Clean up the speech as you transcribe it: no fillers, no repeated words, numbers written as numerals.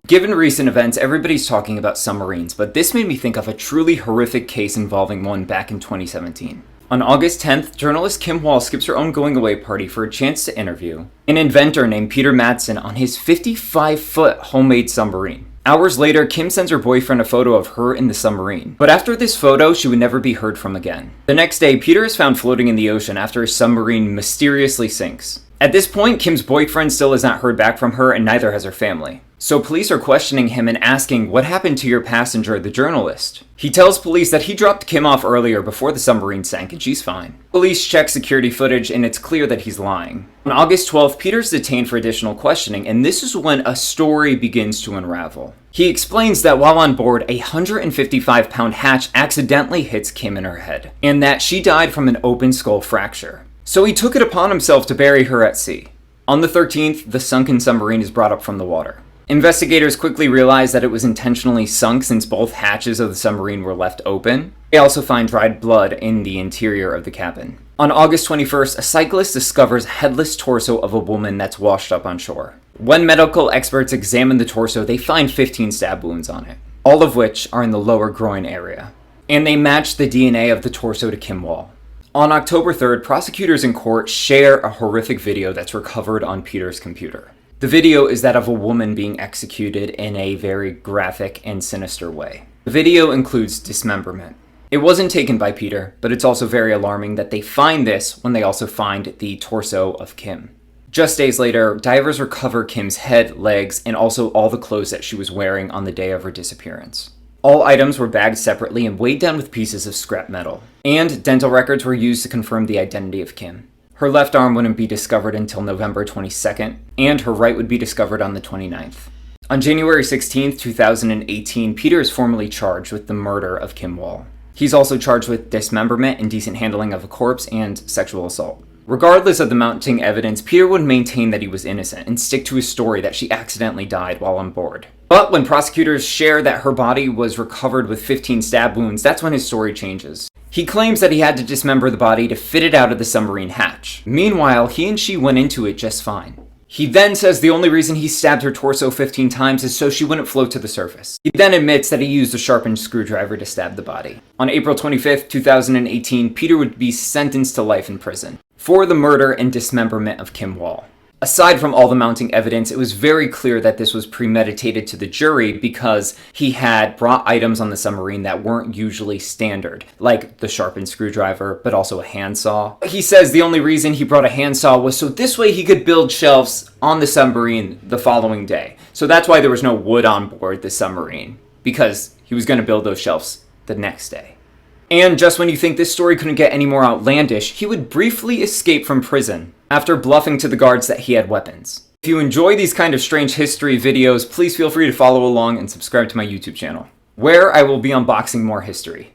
Given recent events, everybody's talking about submarines, but this made me think of a truly horrific case involving one back in 2017. On August 10th, journalist Kim Wall skips her own going-away party for a chance to interview an inventor named Peter Madsen on his 55-foot homemade submarine. Hours later, Kim sends her boyfriend a photo of her in the submarine. But after this photo, she would never be heard from again. The next day, Peter is found floating in the ocean after his submarine mysteriously sinks. At this point, Kim's boyfriend still has not heard back from her, and neither has her family. So police are questioning him and asking, what happened to your passenger, the journalist? He tells police that he dropped Kim off earlier before the submarine sank and she's fine. Police check security footage and it's clear that he's lying. On August 12th, Peter's detained for additional questioning, and this is when a story begins to unravel. He explains that while on board, a 155-pound hatch accidentally hits Kim in her head, and that she died from an open skull fracture. So he took it upon himself to bury her at sea. On the 13th, the sunken submarine is brought up from the water. Investigators quickly realize that it was intentionally sunk since both hatches of the submarine were left open. They also find dried blood in the interior of the cabin. On August 21st, a cyclist discovers a headless torso of a woman that's washed up on shore. When medical experts examine the torso, they find 15 stab wounds on it, all of which are in the lower groin area. And they match the DNA of the torso to Kim Wall. On October 3rd, prosecutors in court share a horrific video that's recovered on Peter's computer. The video is that of a woman being executed in a very graphic and sinister way. The video includes dismemberment. It wasn't taken by Peter, but it's also very alarming that they find this when they also find the torso of Kim. Just days later, divers recover Kim's head, legs, and also all the clothes that she was wearing on the day of her disappearance. All items were bagged separately and weighed down with pieces of scrap metal. And dental records were used to confirm the identity of Kim. Her left arm wouldn't be discovered until November 22nd, and her right would be discovered on the 29th. On January 16, 2018, Peter is formally charged with the murder of Kim Wall. He's also charged with dismemberment, indecent handling of a corpse, and sexual assault. Regardless of the mounting evidence, Peter would maintain that he was innocent and stick to his story that she accidentally died while on board. But when prosecutors share that her body was recovered with 15 stab wounds, that's when his story changes. He claims that he had to dismember the body to fit it out of the submarine hatch. Meanwhile, he and she went into it just fine. He then says the only reason he stabbed her torso 15 times is so she wouldn't float to the surface. He then admits that he used a sharpened screwdriver to stab the body. On April 25th, 2018, Peter would be sentenced to life in prison for the murder and dismemberment of Kim Wall. Aside from all the mounting evidence, it was very clear that this was premeditated to the jury because he had brought items on the submarine that weren't usually standard, like the sharpened screwdriver, but also a handsaw. He says the only reason he brought a handsaw was so this way he could build shelves on the submarine the following day. So that's why there was no wood on board the submarine, because he was going to build those shelves the next day. And just when you think this story couldn't get any more outlandish, he would briefly escape from prison after bluffing to the guards that he had weapons. If you enjoy these kind of strange history videos, please feel free to follow along and subscribe to my YouTube channel, where I will be unboxing more history.